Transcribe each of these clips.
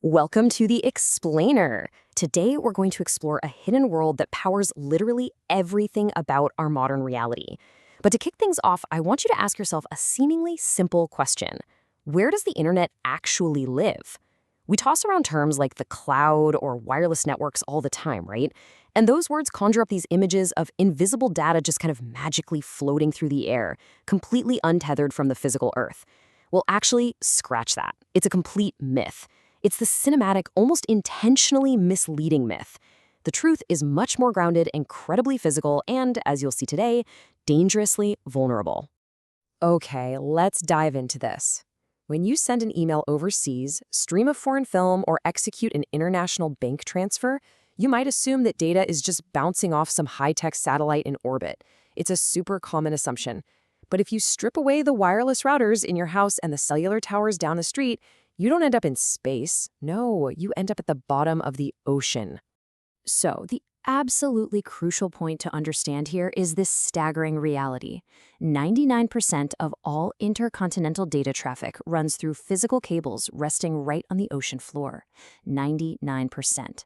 Welcome to the Explainer. Today, we're going to explore a hidden world that powers literally everything about our modern reality. But to kick things off, I want you to ask yourself a seemingly simple question. Where does the internet actually live? We toss around terms like the cloud or wireless networks all the time, right? And those words conjure up these images of invisible data just kind of magically floating through the air, completely untethered from the physical Earth. Well, actually, scratch that. It's a complete myth. It's the cinematic, almost intentionally misleading myth. The truth is much more grounded, incredibly physical, and, as you'll see today, dangerously vulnerable. Okay, let's dive into this. When you send an email overseas, stream a foreign film, or execute an international bank transfer, you might assume that data is just bouncing off some high-tech satellite in orbit. It's a super common assumption. But if you strip away the wireless routers in your house and the cellular towers down the street, you don't end up in space. No, you end up at the bottom of the ocean. So, the absolutely crucial point to understand here is this staggering reality. 99% of all intercontinental data traffic runs through physical cables resting right on the ocean floor. 99%.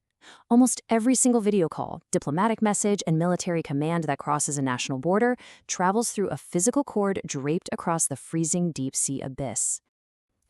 Almost every single video call, diplomatic message, and military command that crosses a national border travels through a physical cord draped across the freezing deep sea abyss.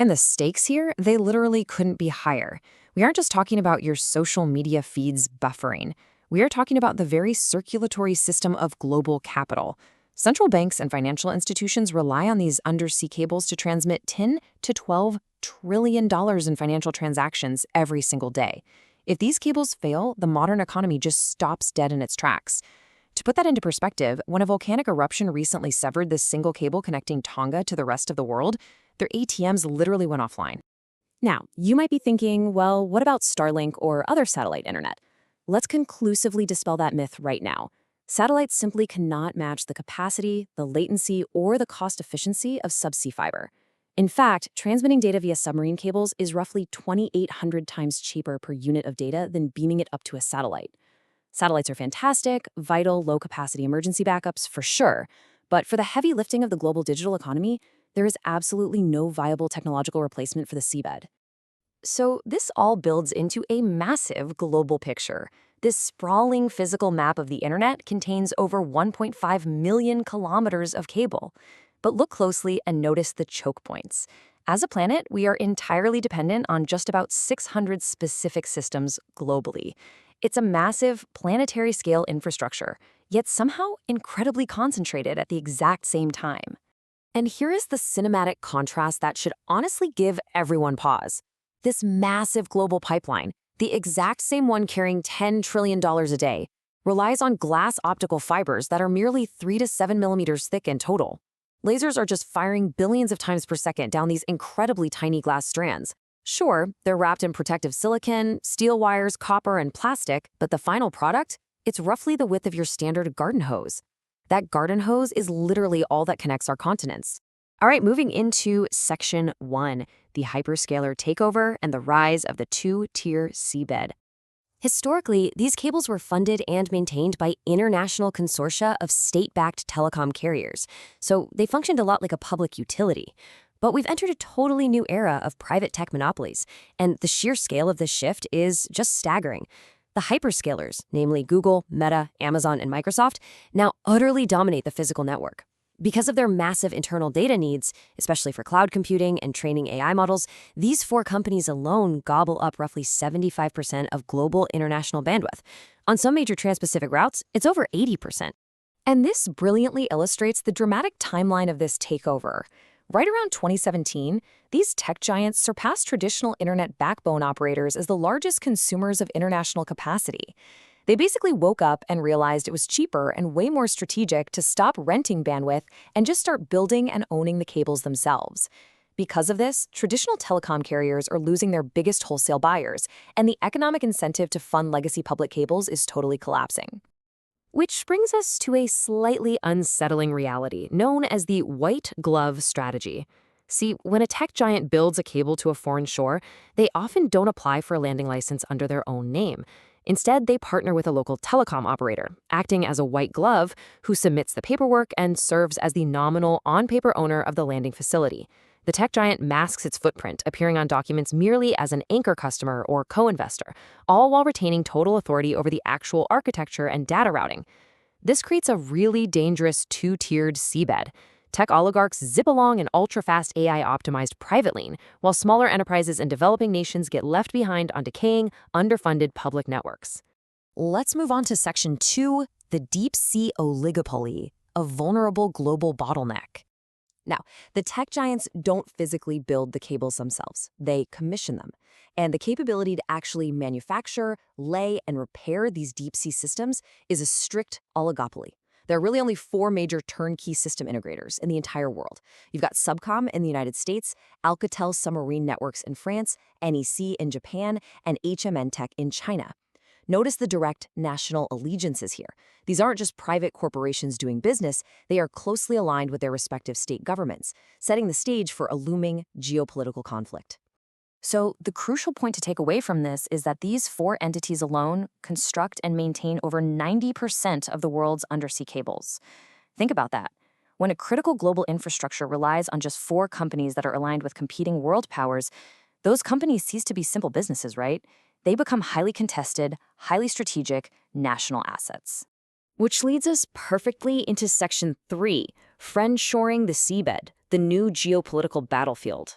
And the stakes here, they literally couldn't be higher. We aren't just talking about your social media feeds buffering. We are talking about the very circulatory system of global capital. Central banks and financial institutions rely on these undersea cables to transmit $10 to $12 trillion in financial transactions every single day. If these cables fail, the modern economy just stops dead in its tracks. To put that into perspective, when a volcanic eruption recently severed this single cable connecting Tonga to the rest of the world, their ATMs literally went offline. Now, you might be thinking, well, what about Starlink or other satellite internet? Let's conclusively dispel that myth right now. Satellites simply cannot match the capacity, the latency, or the cost efficiency of subsea fiber. In fact, transmitting data via submarine cables is roughly 2,800 times cheaper per unit of data than beaming it up to a satellite. Satellites are fantastic, vital, low-capacity emergency backups for sure, but for the heavy lifting of the global digital economy, there is absolutely no viable technological replacement for the seabed. So this all builds into a massive global picture. This sprawling physical map of the internet contains over 1.5 million kilometers of cable. But look closely and notice the choke points. As a planet, we are entirely dependent on just about 600 specific systems globally. It's a massive, planetary-scale infrastructure, yet somehow incredibly concentrated at the exact same time. And here is the cinematic contrast that should honestly give everyone pause. This massive global pipeline, the exact same one carrying $10 trillion a day, relies on glass optical fibers that are merely 3 to 7 millimeters thick in total. Lasers are just firing billions of times per second down these incredibly tiny glass strands. Sure, they're wrapped in protective silicon, steel wires, copper, and plastic, but the final product? It's roughly the width of your standard garden hose. That garden hose is literally all that connects our continents. All right, moving into Section 1, the hyperscaler takeover and the rise of the two-tier seabed. Historically, these cables were funded and maintained by international consortia of state-backed telecom carriers, so they functioned a lot like a public utility. But we've entered a totally new era of private tech monopolies, and the sheer scale of this shift is just staggering. The hyperscalers, namely Google, Meta, Amazon, and Microsoft, now utterly dominate the physical network. Because of their massive internal data needs, especially for cloud computing and training AI models, these four companies alone gobble up roughly 75% of global international bandwidth. On some major trans-Pacific routes, it's over 80%. And this brilliantly illustrates the dramatic timeline of this takeover. Right around 2017, these tech giants surpassed traditional internet backbone operators as the largest consumers of international capacity. They basically woke up and realized it was cheaper and way more strategic to stop renting bandwidth and just start building and owning the cables themselves. Because of this, traditional telecom carriers are losing their biggest wholesale buyers, and the economic incentive to fund legacy public cables is totally collapsing. Which brings us to a slightly unsettling reality known as the white glove strategy. See, when a tech giant builds a cable to a foreign shore, they often don't apply for a landing license under their own name. Instead, they partner with a local telecom operator, acting as a white glove who submits the paperwork and serves as the nominal on-paper owner of the landing facility. The tech giant masks its footprint, appearing on documents merely as an anchor customer or co-investor, all while retaining total authority over the actual architecture and data routing. This creates a really dangerous two-tiered seabed. Tech oligarchs zip along an ultra-fast AI-optimized private lane, while smaller enterprises and developing nations get left behind on decaying, underfunded public networks. Let's move on to Section 2, the Deep Sea Oligopoly, a vulnerable global bottleneck. Now, the tech giants don't physically build the cables themselves. They commission them. And the capability to actually manufacture, lay, and repair these deep-sea systems is a strict oligopoly. There are really only 4 major turnkey system integrators in the entire world. You've got SubCom in the United States, Alcatel Submarine Networks in France, NEC in Japan, and HMN Tech in China. Notice the direct national allegiances here. These aren't just private corporations doing business, they are closely aligned with their respective state governments, setting the stage for a looming geopolitical conflict. So the crucial point to take away from this is that these 4 entities alone construct and maintain over 90% of the world's undersea cables. Think about that. When a critical global infrastructure relies on just 4 companies that are aligned with competing world powers, those companies cease to be simple businesses, right? They become highly contested, highly strategic, national assets. Which leads us perfectly into Section 3, friendshoring the seabed, the new geopolitical battlefield.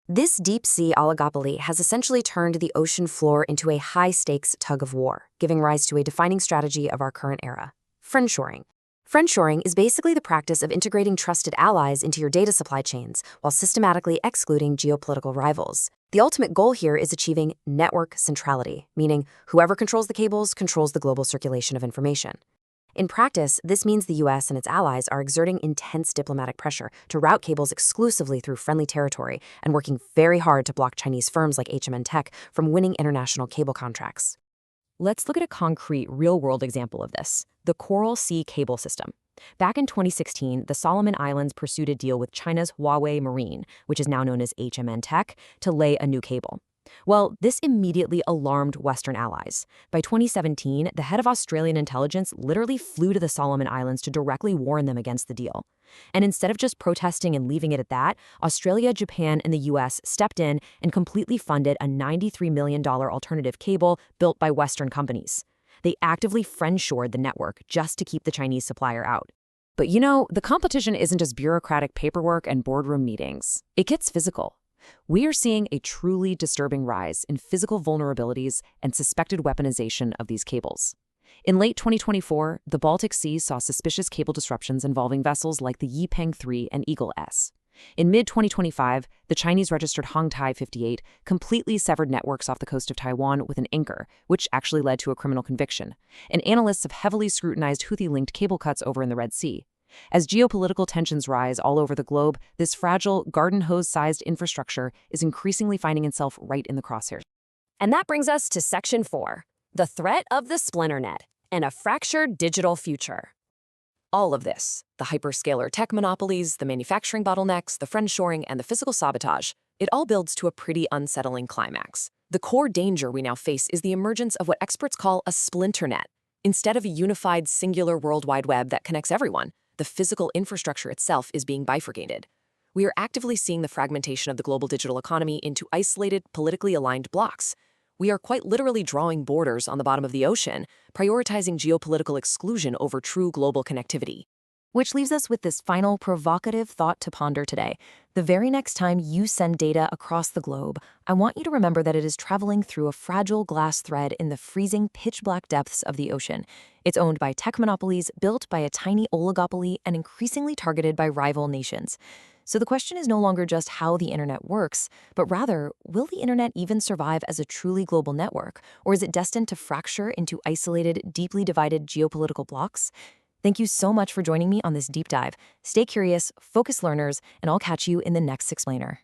This deep-sea oligopoly has essentially turned the ocean floor into a high-stakes tug-of-war, giving rise to a defining strategy of our current era: friendshoring. Friendshoring is basically the practice of integrating trusted allies into your data supply chains while systematically excluding geopolitical rivals. The ultimate goal here is achieving network centrality, meaning whoever controls the cables controls the global circulation of information. In practice, this means the US and its allies are exerting intense diplomatic pressure to route cables exclusively through friendly territory and working very hard to block Chinese firms like HMN Tech from winning international cable contracts. Let's look at a concrete, real-world example of this: the Coral Sea cable system. Back in 2016, the Solomon Islands pursued a deal with China's Huawei Marine, which is now known as HMN Tech, to lay a new cable. Well, this immediately alarmed Western allies. By 2017, the head of Australian intelligence literally flew to the Solomon Islands to directly warn them against the deal. And instead of just protesting and leaving it at that, Australia, Japan, and the US stepped in and completely funded a $93 million alternative cable built by Western companies. They actively friendshored the network just to keep the Chinese supplier out. But the competition isn't just bureaucratic paperwork and boardroom meetings. It gets physical. We are seeing a truly disturbing rise in physical vulnerabilities and suspected weaponization of these cables. In late 2024, the Baltic Sea saw suspicious cable disruptions involving vessels like the Yipeng 3 and Eagle S. In mid-2025, the Chinese-registered Hongtai 58 completely severed networks off the coast of Taiwan with an anchor, which actually led to a criminal conviction. And analysts have heavily scrutinized Houthi-linked cable cuts over in the Red Sea. As geopolitical tensions rise all over the globe, this fragile, garden hose-sized infrastructure is increasingly finding itself right in the crosshairs. And that brings us to Section 4, the threat of the splinternet and a fractured digital future. All of this, the hyperscaler tech monopolies, the manufacturing bottlenecks, the friendshoring, and the physical sabotage, it all builds to a pretty unsettling climax. The core danger we now face is the emergence of what experts call a splinternet. Instead of a unified, singular World Wide Web that connects everyone, the physical infrastructure itself is being bifurcated. We are actively seeing the fragmentation of the global digital economy into isolated, politically aligned blocks. We are quite literally drawing borders on the bottom of the ocean, prioritizing geopolitical exclusion over true global connectivity. Which leaves us with this final provocative thought to ponder today. The very next time you send data across the globe, I want you to remember that it is traveling through a fragile glass thread in the freezing, pitch-black depths of the ocean. It's owned by tech monopolies, built by a tiny oligopoly, and increasingly targeted by rival nations. So the question is no longer just how the internet works, but rather, will the internet even survive as a truly global network, or is it destined to fracture into isolated, deeply divided geopolitical blocks? Thank you so much for joining me on this deep dive. Stay curious, focused learners, and I'll catch you in the next explainer.